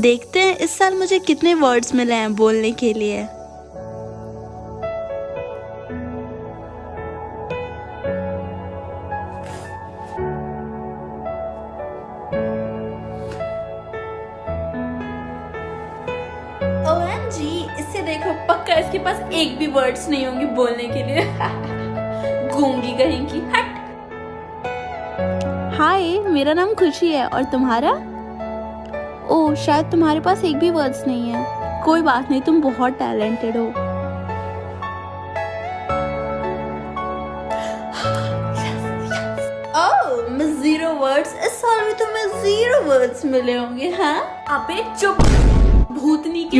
देखते हैं इस साल मुझे कितने वर्ड्स मिले हैं बोलने के लिए। OMG, इससे देखो पक्का इसके पास एक भी वर्ड्स नहीं होंगे बोलने के लिए। गूंगी कहीं की। हट। हाय, मेरा नाम खुशी है और तुम्हारा? ओह, शायद तुम्हारे पास एक भी वर्ड्स नहीं है। कोई बात नहीं, तुम बहुत टैलेंटेड हो। ओह, मैं 0 वर्ड्स। इस साल में तुम्हें 0 वर्ड्स मिले होंगे। हाँ, अबे चुप भूतनी की।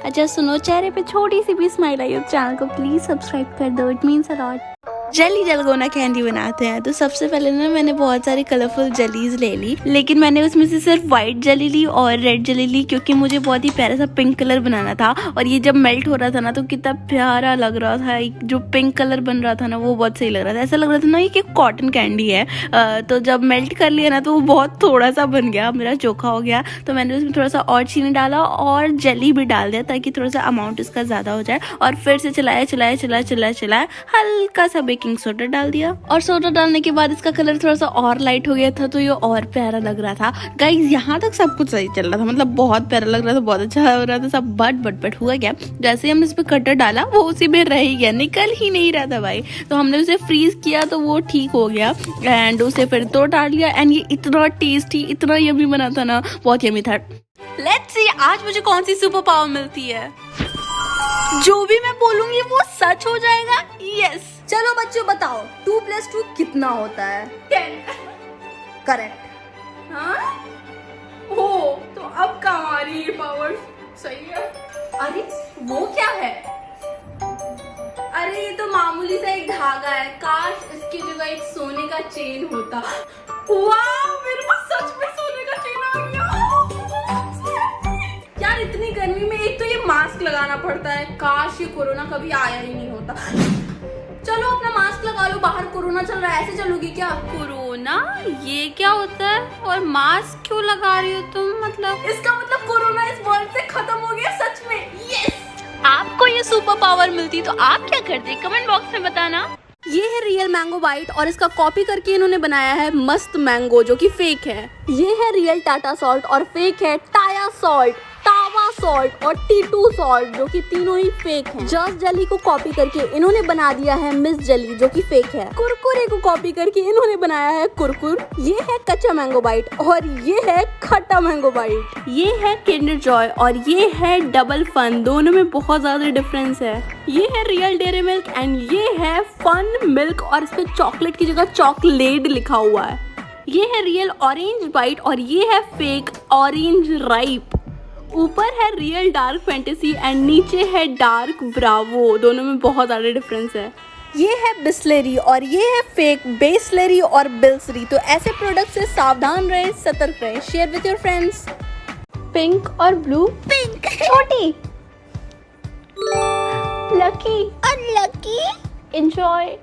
अच्छा सुनो, चेहरे पे छोटी सी भी स्माइल आई हो, चैनल को प्लीज सब्सक्राइब कर दो, it means a lot. Jelly dalgona candy बनाते हैं। तो सबसे पहले ना मैंने बहुत सारी कलरफुल जेलीज ले ली, लेकिन मैंने उसमें से सिर्फ व्हाइट जेली ली और रेड जेली ली, क्योंकि मुझे बहुत ही प्यारा सा पिंक कलर बनाना था। और ये जब मेल्ट हो रहा था ना तो कितना प्यारा लग रहा था। जो पिंक कलर बन रहा था ना वो बहुत सही लग रहा था। ऐसा लग रहा था ना ये कि कॉटन कैंडी है। तो जब मेल्ट कर लिया ना तो वो बहुत थोड़ा सा बन गया, मेरा चोखा हो गया। तो मैंने उसमें थोड़ा सा और चीनी डाला और जेली भी डाल दिया ताकि थोड़ा सा अमाउंट इसका ज़्यादा हो जाए। और फिर से चलाया, हल्का सा बेकिंग सोडा डाल दिया। और सोडा डालने के बाद इसका कलर थोड़ा सा और लाइट हो गया था, तो ये और प्यारा लग रहा था। गाइस, यहाँ तक सब कुछ सही चल रहा था, मतलब बहुत प्यारा लग रहा था, बहुत अच्छा हो रहा था सब। बट हुआ क्या, जैसे हम इस पे कटर डाला वो उसी में रह ही गया, निकल ही नहीं रहा था भाई। तो हमने उसे फ्रीज किया तो वो ठीक हो गया एंड उसे फिर तो डाल लिया। एंड ये इतना टेस्टी, इतना यम्मी बना था ना, बहुत यम्मी था। लेट्स सी आज मुझे कौन सी सुपर पावर मिलती है। जो भी मैं बोलूंगी वो सच हो जाएगा। यस। चलो बच्चों बताओ, 2 + 2 कितना होता है? 10। करेक्ट। हाँ? हो तो अब कहाँ आ रही है पावर? सही है। अरे वो क्या है? अरे ये तो मामूली सा एक धागा है, काश इसकी जगह एक सोने का चेन होता। वाह, मेरे पास सच में सोने का चेन आ गया। यार इतनी गर्मी में एक तो ये मास्क लगाना पड़ता है, काश ये कोरोना कभी आया ही नहीं होता। चलो अपना मास्क लगा लो, बाहर कोरोना चल रहा है, ऐसे चलोगी क्या? कोरोना? ये क्या होता है और मास्क क्यों लगा रही हो तुम? मतलब इसका मतलब कोरोना इस वर्ल्ड से खत्म हो गया सच में। यस। आपको ये सुपर पावर मिलती तो आप क्या करते? कमेंट बॉक्स में बताना। ये है रियल मैंगो बाइट और इसका कॉपी करके इन्होंने बनाया है मस्त मैंगो, जो कि फेक है। ये है रियल टाटा सॉल्ट और फेक है टाया सॉल्ट, टावा सॉल्ट और टी2 सॉल्ट, जो कि तीनों ही फेक हैं। जस्ट जेली को कॉपी करके इन्होंने बना दिया है मिस जेली, जो कि फेक है। कुरकुरे को कॉपी करके इन्होंने बनाया है कुरकुर। ये है कच्चा मैंगो बाइट और ये है खट्टा मैंगो बाइट। ये है किंडर जॉय और ये है डबल फन, दोनों में बहुत ज्यादा डिफरेंस है। ये है रियल डेयरी मिल्क एंड ये है फन मिल्क और इस पे चॉकलेट की जगह चॉकलेट लिखा हुआ है। ये है रियल ऑरेंज बाइट और ये है फेक ऑरेंज राइप। ऊपर है रियल डार्क फैंटेसी एंड नीचे है डार्क ब्रावो, दोनों में बहुत ज़्यादा डिफरेंस है। ये है बिस्लेरी और ये है फेक बेस्लेरी और बिल्सरी। तो ऐसे प्रोडक्ट से सावधान रहे, सतर्क रहे। Share with your friends. Pink और ब्लू। पिंक छोटी, लकी अनलकी। एंजॉय।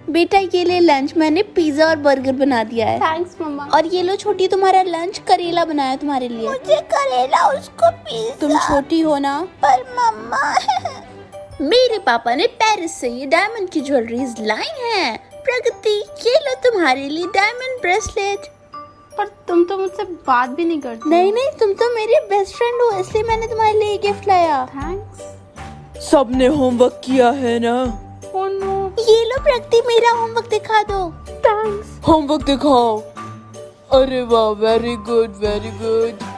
बेटा ये ले लंच, मैंने पिज्जा और बर्गर बना दिया है। थैंक्स मम्मा। और ये लो छोटी, तुम्हारा लंच करेला बनाया तुम्हारे लिए। मुझे करेला, उसको पिज्जा। तुम छोटी हो ना। पर मम्मा मेरे पापा ने पेरिस से ये डायमंड की ज्वेलरीज लाई हैं। प्रगति ये लो तुम्हारे लिए डायमंड ब्रेसलेट। पर तुम तो मुझसे बात भी नहीं करती। नहीं, तुम तो मेरी बेस्ट फ्रेंड हो, इसलिए मैंने तुम्हारे लिए गिफ्ट लाया। थैंक्स। सबने होमवर्क किया है ना? Oh no. ये लो प्रगति, मेरा होमवर्क दिखा दो। थैंक्स। होमवर्क दिखाओ। अरे वाह, वेरी गुड वेरी गुड।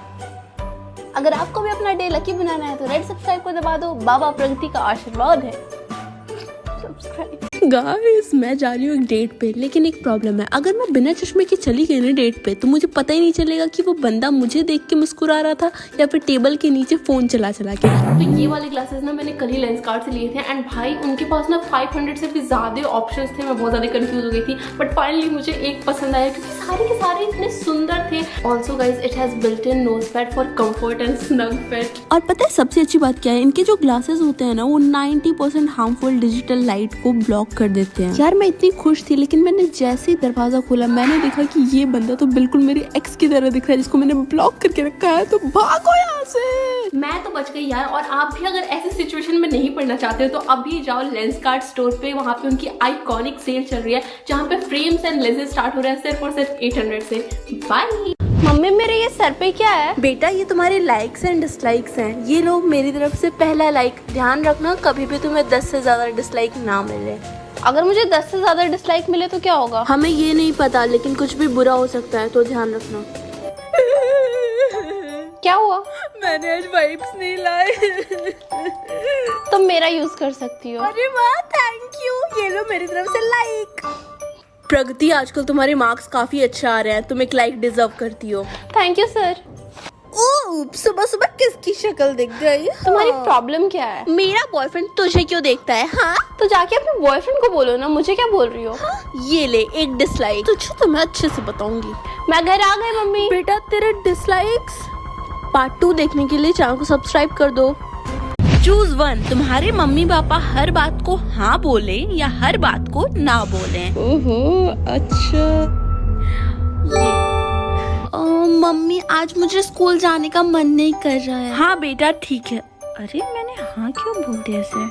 अगर आपको भी अपना डे लकी बनाना है तो रेड सब्सक्राइब को दबा दो, बाबा प्रगति का आशीर्वाद है। सब्सक्राइब। गाइस मैं जा रही हूँ एक डेट पे, लेकिन एक प्रॉब्लम है। अगर मैं बिना चश्मे के चली गई ना डेट पे तो मुझे पता ही नहीं चलेगा कि वो बंदा मुझे देख के मुस्कुरा रहा था या फिर टेबल के नीचे फोन चला के। तो ये वाले ग्लासेस ना मैंने कल ही लेंसकार्ट से लिए थे एंड भाई उनके पास ना 500 से भी ज्यादा ऑप्शंस थे। मैं बहुत ज्यादा कंफ्यूज हो गई थी, बट फाइनली मुझे एक पसंद आया क्योंकि सारे के सारे इतने सुंदर थे। Also guys it has built in knows pad for comfort and snug fit. और पता है सबसे अच्छी बात क्या है, इनके जो ग्लासेस होते हैं ना वो 90% हार्मफुल डिजिटल लाइट को ब्लॉक कर देते हैं। यार मैं इतनी खुश थी, लेकिन मैंने जैसे ही दरवाजा खोला मैंने देखा कि ये बंदा तो बिल्कुल मेरी एक्स की तरह दिख रहा है जिसको मैंने ब्लॉक करके रखा है। तो भागो यहाँ से। मैं तो बच गई यार। और आप भी अगर ऐसी सिचुएशन में नहीं पड़ना चाहते हो तो अभी जाओ लेंसकार्ट स्टोर पे। वहाँ पे उनकी आइकॉनिक सेल चल रही है जहाँ पे फ्रेम्स एंड लेंसेज स्टार्ट हो रहे हैं सिर्फ और सिर्फ 800 से। बाय। मम्मी मेरे ये सर पे क्या है? बेटा ये तुम्हारे लाइक्स एंड डिसलाइक्स हैं। ये लो मेरी तरफ से पहला लाइक। ध्यान रखना कभी भी तुम्हें 10 से ज्यादा डिसलाइक ना मिले। अगर मुझे 10 से ज्यादा डिसलाइक मिले तो क्या होगा? हमें ये नहीं पता, लेकिन कुछ भी बुरा हो सकता है, तो ध्यान रखना। क्या हुआ? मैंने आज वाइप्स नहीं लाए। तुम मेरा यूज कर सकती हो। अरे वाह थैंक यू। ये लो मेरी तरफ से लाइक। प्रगति आजकल तुम्हारे मार्क्स काफी अच्छा आ रहे हैं, तुम एक लाइक डिजर्व करती हो। Thank you sir. ओह सुबह सुबह किसकी शक्ल दिख गई? तुम्हारी प्रॉब्लम क्या है? मेरा बॉयफ्रेंड तुझे क्यों देखता है? हाँ तो जाके अपने बॉयफ्रेंड को बोलो ना, मुझे क्या बोल रही हो? ये ले एक डिसलाइक। तुझे तो मैं अच्छे से बताऊंगी। मैं घर आ गई मम्मी। बेटा तेरे डिसलाइक्स पार्ट 2 देखने के लिए चैनल को सब्सक्राइब कर दो। चूज 1। तुम्हारे मम्मी पापा हर बात को हाँ बोले या हर बात को ना बोले? ओहो अच्छा। मम्मी आज मुझे स्कूल जाने का मन नहीं कर रहा है। हाँ बेटा ठीक है। अरे मैंने हाँ क्यों बोल दिया ऐसे?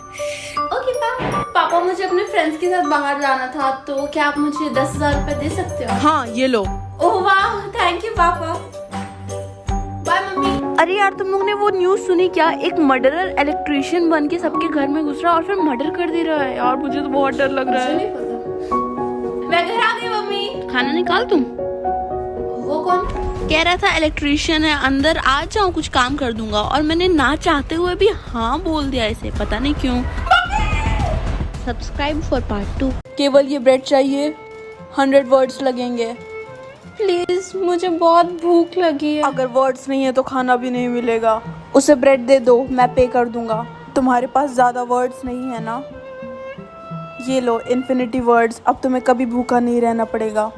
ओके पापा मुझे अपने फ्रेंड्स के साथ बाहर जाना था, तो क्या आप मुझे 10,000 रुपए दे सकते हो? हाँ ये लो। ओह वाह थैंक यू पापा। बाय मम्मी। अरे यार तुम लोग ने वो न्यूज सुनी क्या? एक मर्डरर इलेक्ट्रिशियन बन के सबके घर में घुस रहा है और फिर मर्डर कर दे रहा है। यार मुझे तो बहुत डर लग रहा है। नहीं पता। मैं घर आ गई मम्मी। खाना निकाल तुम। वो कौन? कह रहा था इलेक्ट्रिशियन है, अंदर आ जाओ कुछ काम कर दूंगा, और मैंने ना चाहते हुए भी हाँ बोल दिया इसे, पता नहीं क्यों। Subscribe for part 2। केवल ये ब्रेड चाहिए, 100 वर्ड्स लगेंगे। प्लीज मुझे बहुत भूख लगी है। अगर वर्ड्स नहीं है तो खाना भी नहीं मिलेगा। उसे ब्रेड दे दो, मैं पे कर दूंगा। तुम्हारे पास ज्यादा वर्ड्स नहीं है ना? ये लो इन्फिनिटी वर्ड्स। अब तुम्हें कभी भूखा नहीं रहना पड़ेगा।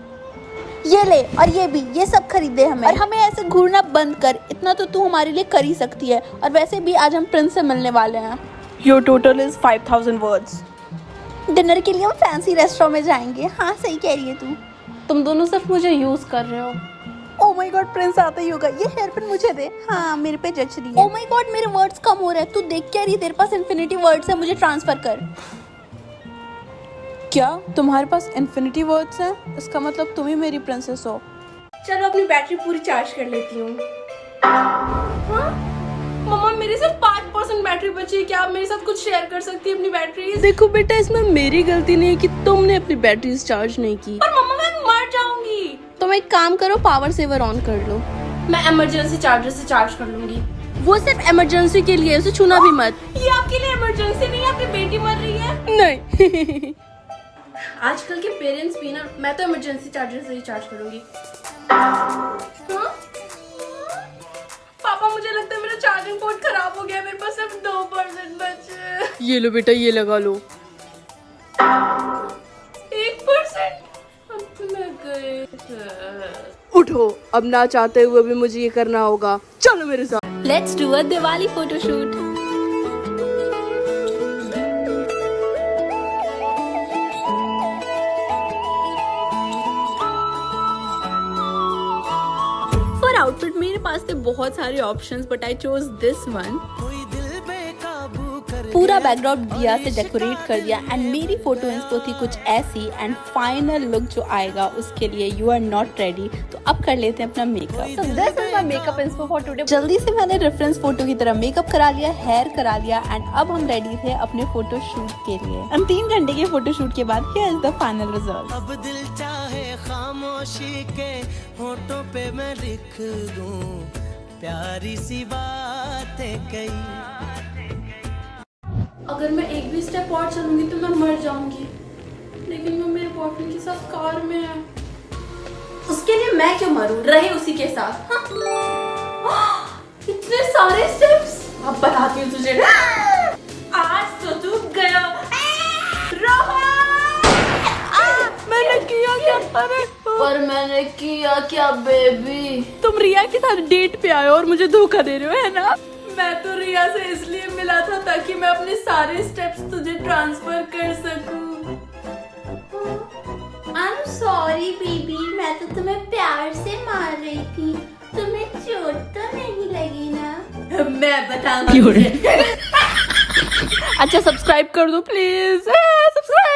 ये ले, और ये भी, ये सब खरीदे हमें। और हमें ऐसे घूरना बंद कर, इतना तो तू हमारे लिए कर ही सकती है। और वैसे भी आज हम प्रिंस से मिलने वाले हैं। Your total is 5000 words. Dinner के लिए हम फैंसी रेस्टोरेंट में जाएंगे। हाँ सही कह रही है तू। तुम दोनों सिर्फ मुझे यूज कर रहे हो। ओह माय गॉड प्रिंस आता ही होगा। ये हेयर पिन मुझे दे। हाँ मेरे पे जच रही है। ओह माय गॉड मेरे वर्ड्स कम हो रहे हैं। तू देख क्या रही है? तेरे पास इन्फिनिटी वर्ड्स है, मुझे ट्रांसफर कर। क्या तुम्हारे पास इन्फिनिटी वर्ड्स हैं? इसका मतलब तुम ही मेरी प्रिंसेस हो। चलो अपनी बैटरी पूरी चार्ज कर लेती हूँ। हाँ? मम्मा मेरी सिर्फ 5% बैटरी बची है। क्या आप मेरे साथ कुछ शेयर कर सकती है अपनी बैटरी? देखो बेटा इसमें मेरी गलती नहीं है कि तुमने अपनी बैटरीज चार्ज नहीं की। पर मम्मा मैं मर जाऊंगी। तुम एक काम करो, पावर सेवर ऑन कर लो। मैं इमरजेंसी चार्जर से चार्ज कर लूंगी। वो सिर्फ इमरजेंसी के लिए, उसे छूना भी मत। ये आपके लिए इमरजेंसी नहीं है, आपकी बेटी मर रही है। नहीं। आजकल के पेरेंट्स भी ना, मैं तो इमरजेंसी चार्जर से ही चार्ज करूंगी। हाँ? पापा मुझे लगता है मेरा चार्जिंग पोर्ट खराब हो गया। मेरे पास सिर्फ 2% बचे। ये लो बेटा ये लगा लो। 1%। अब तो मैं गई। उठो, अब ना चाहते हुए भी मुझे ये करना होगा। चलो मेरे साथ। Let's do a Diwali photoshoot. For outfit मेरे पास थे बहुत सारे options, but I chose this one. पूरा बैकड्रॉप दिया से डेकोरेट कर दिया एंड मेरी फोटो इंस्पो थी कुछ ऐसी। एंड फाइनल लुक जो आएगा उसके लिए यू आर नॉट रेडी। तो अब कर लेते हैं अपना makeup. So this is my makeup inspo for today. जल्दी से मैंने रेफरेंस फोटो की तरह मेकअप करा लिया, हेयर करा लिया, एंड अब हम रेडी थे अपने फोटो शूट के लिए। हम 3 घंटे के फोटो शूट के बाद here is the final result. अब दिल चाहे खामोशी के होठों पे मैं लिख दूं प्यारी सी बातें कई। अगर मैं एक भी स्टेप और चलूंगी तो मैं मर जाऊंगी, लेकिन वो मेरे बॉयफ्रेंड के साथ कार में है। उसके लिए मैं क्यों मरूं, रहे उसी के साथ। हाँ? इतने सारे स्टेप्स। अब बताती हूँ तुझे। आज तो तू गया। मैंने किया क्या? अरे पर मैंने किया क्या बेबी? तुम रिया के साथ डेट पे आए हो और मुझे धोखा दे रहे हो, है ना? मैं तो रिया से इसलिए मिला था ताकि मैं अपने सारे स्टेप्स तुझे ट्रांसफर कर सकूं। I'm sorry बेबी, मैं तो तुम्हें प्यार से मार रही थी, तुम्हें चोट तो नहीं लगी ना? मैं बताऊंगी। अच्छा सब्सक्राइब कर दो प्लीज, सब्सक्राइब।